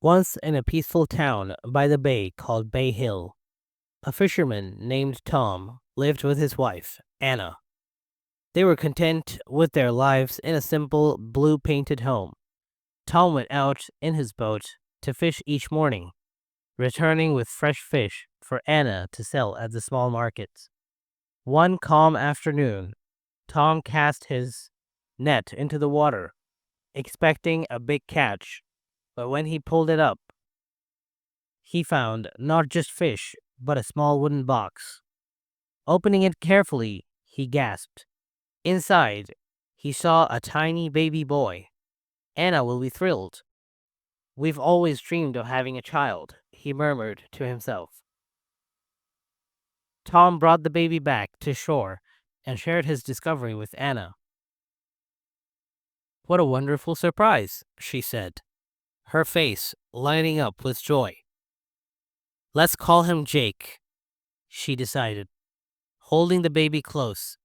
Once in a peaceful town by the bay called Bay Hill, a fisherman named Tom lived with his wife, Anna. They were content with their lives in a simple blue painted home. Tom went out in his boat to fish each morning, returning with fresh fish for Anna to sell at the small markets. One calm afternoon, Tom cast his net into the water, expecting a big catch, but when he pulled it up, he found not just fish, but a small wooden box. Opening it carefully, he gasped. Inside, he saw a tiny baby boy. Anna will be thrilled. We've always dreamed of having a child, he murmured to himself. Tom brought the baby back to shore and shared his discovery with Anna. What a wonderful surprise, she said, her face lighting up with joy. Let's call him Jake, she decided, holding the baby close.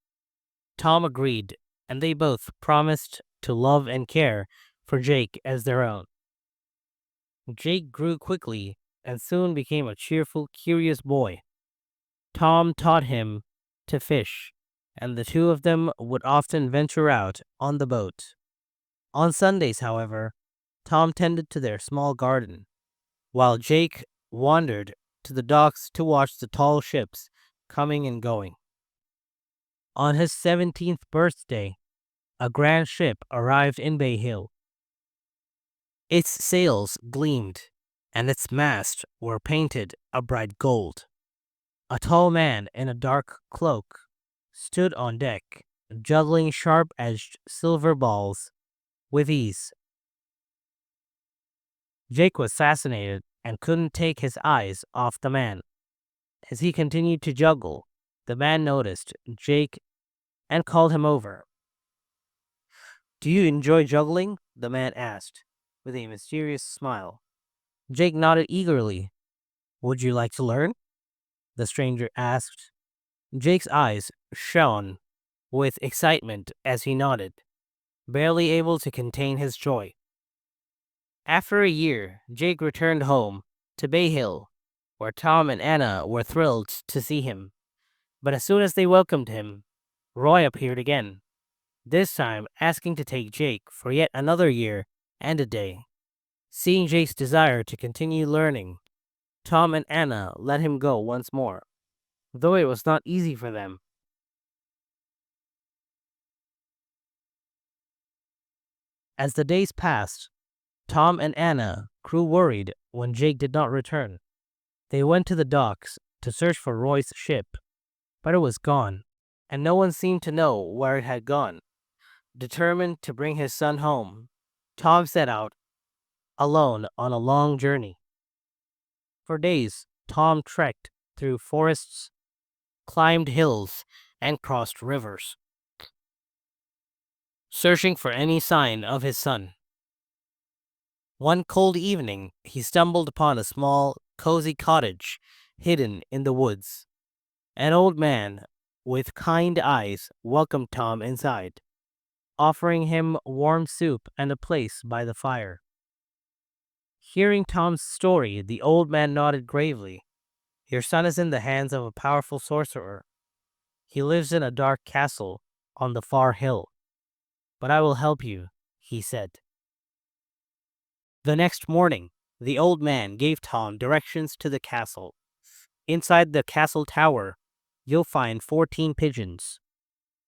Tom agreed, and they both promised to love and care for Jake as their own. Jake grew quickly and soon became a cheerful, curious boy. Tom taught him to fish, and the two of them would often venture out on the boat. On Sundays, however, Tom tended to their small garden, while Jake wandered to the docks to watch the tall ships coming and going. On his 17th birthday, a grand ship arrived in Bay Hill. Its sails gleamed, and its masts were painted a bright gold. A tall man in a dark cloak stood on deck, juggling sharp-edged silver balls with ease. Jake was fascinated and couldn't take his eyes off the man. As he continued to juggle, the man noticed Jake and called him over. Do you enjoy juggling? The man asked, with a mysterious smile. Jake nodded eagerly. Would you like to learn? The stranger asked. Jake's eyes shone with excitement as he nodded, barely able to contain his joy. After a year, Jake returned home to Bay Hill, where Tom and Anna were thrilled to see him. But as soon as they welcomed him, Roy appeared again, this time asking to take Jake for yet another year and a day. Seeing Jake's desire to continue learning, Tom and Anna let him go once more, though it was not easy for them. As the days passed, Tom and Anna grew worried when Jake did not return. They went to the docks to search for Roy's ship, but it was gone, and no one seemed to know where it had gone. Determined to bring his son home, Tom set out alone on a long journey. For days, Tom trekked through forests, climbed hills, and crossed rivers, searching for any sign of his son. One cold evening, he stumbled upon a small, cozy cottage hidden in the woods. An old man with kind eyes welcomed Tom inside, offering him warm soup and a place by the fire. Hearing Tom's story, the old man nodded gravely. Your son is in the hands of a powerful sorcerer. He lives in a dark castle on the far hill. But I will help you, he said. The next morning, the old man gave Tom directions to the castle. Inside the castle tower, you'll find 14 pigeons.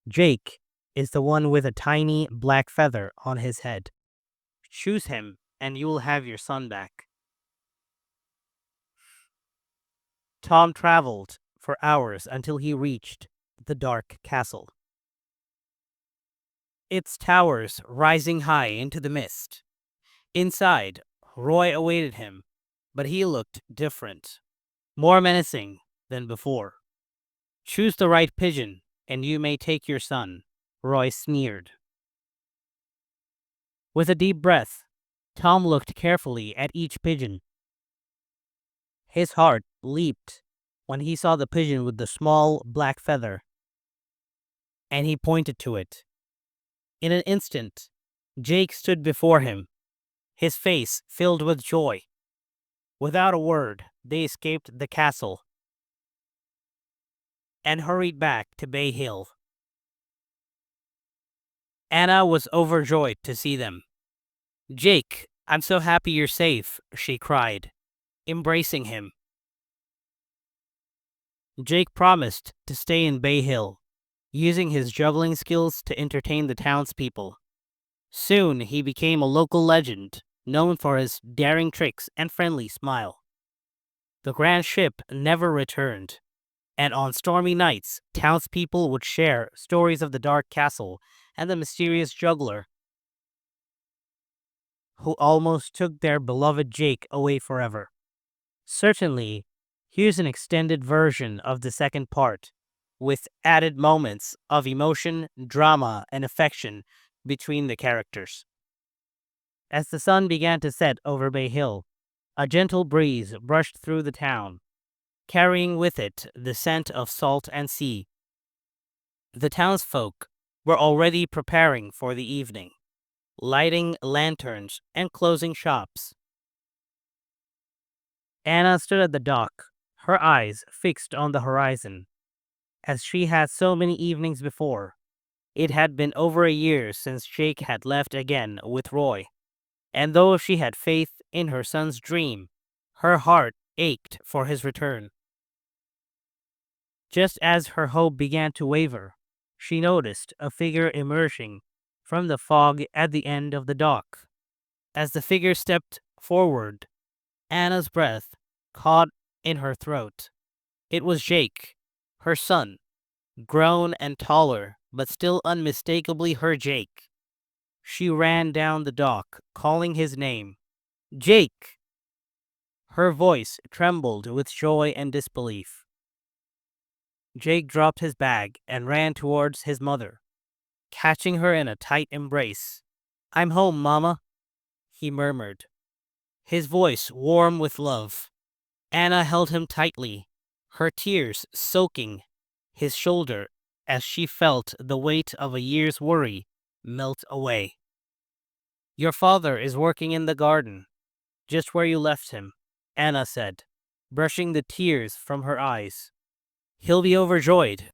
Jake is the one with a tiny black feather on his head. Choose him, and you will have your son back. Tom traveled for hours until he reached the dark castle, its towers rising high into the mist. Inside, Roy awaited him, but he looked different, more menacing than before. Choose the right pigeon, and you may take your son, Roy sneered. With a deep breath, Tom looked carefully at each pigeon. His heart leaped when he saw the pigeon with the small black feather, and he pointed to it. In an instant, Jake stood before him, his face filled with joy. Without a word, they escaped the castle and hurried back to Bay Hill. Anna was overjoyed to see them. "Jake, I'm so happy you're safe," she cried, embracing him. Jake promised to stay in Bay Hill, using his juggling skills to entertain the townspeople. Soon he became a local legend, known for his daring tricks and friendly smile. The grand ship never returned, and on stormy nights, townspeople would share stories of the dark castle and the mysterious juggler who almost took their beloved Jake away forever. Certainly, here's an extended version of the second part, with added moments of emotion, drama, and affection between the characters. As the sun began to set over Bay Hill, a gentle breeze brushed through the town, carrying with it the scent of salt and sea. The townsfolk were already preparing for the evening, lighting lanterns and closing shops. Anna stood at the dock, her eyes fixed on the horizon. As she had so many evenings before, it had been over a year since Jake had left again with Roy, and though she had faith in her son's dream, her heart ached for his return. Just as her hope began to waver, she noticed a figure emerging from the fog at the end of the dock. As the figure stepped forward, Anna's breath caught in her throat. It was Jake, her son, grown and taller, but still unmistakably her Jake. She ran down the dock, calling his name. "Jake!" Her voice trembled with joy and disbelief. Jake dropped his bag and ran towards his mother, catching her in a tight embrace. "I'm home, Mama," he murmured, his voice warm with love. Anna held him tightly, her tears soaking his shoulder as she felt the weight of a year's worry melt away. "Your father is working in the garden, just where you left him," Anna said, brushing the tears from her eyes. "He'll be overjoyed."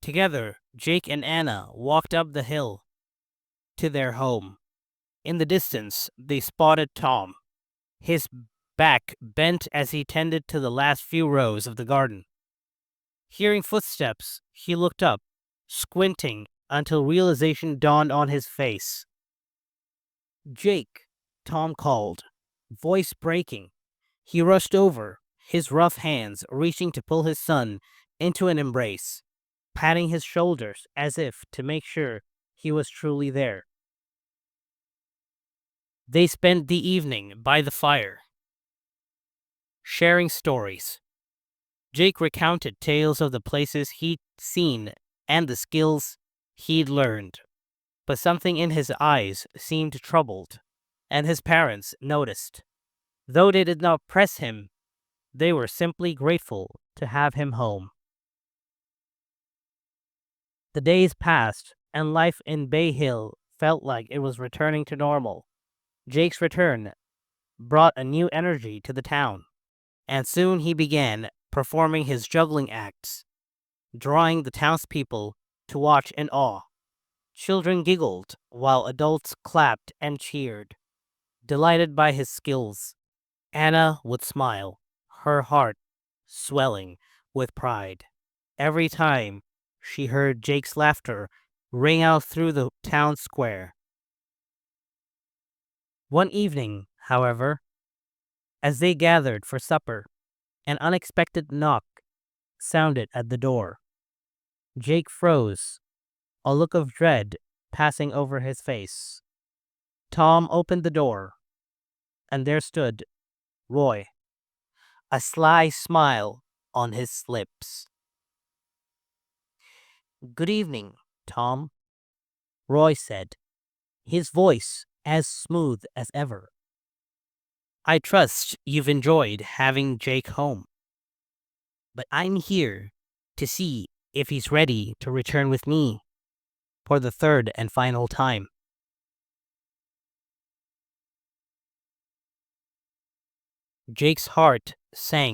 Together, Jake and Anna walked up the hill to their home. In the distance, they spotted Tom, his back bent as he tended to the last few rows of the garden. Hearing footsteps, he looked up, squinting until realization dawned on his face. "Jake," Tom called, voice breaking. He rushed over, his rough hands reaching to pull his son into an embrace, patting his shoulders as if to make sure he was truly there. They spent the evening by the fire, sharing stories. Jake recounted tales of the places he'd seen and the skills he'd learned, but something in his eyes seemed troubled, and his parents noticed. Though they did not press him, they were simply grateful to have him home. The days passed, and life in Bay Hill felt like it was returning to normal. Jake's return brought a new energy to the town, and soon he began performing his juggling acts, drawing the townspeople to watch in awe. Children giggled while adults clapped and cheered, delighted by his skills. Anna would smile, her heart swelling with pride, every time she heard Jake's laughter ring out through the town square. One evening, however, as they gathered for supper, an unexpected knock sounded at the door. Jake froze, a look of dread passing over his face. Tom opened the door, and there stood Roy, a sly smile on his lips. "Good evening, Tom," Roy said, his voice as smooth as ever. "I trust you've enjoyed having Jake home, but I'm here to see if he's ready to return with me for the third and final time." Jake's heart sank.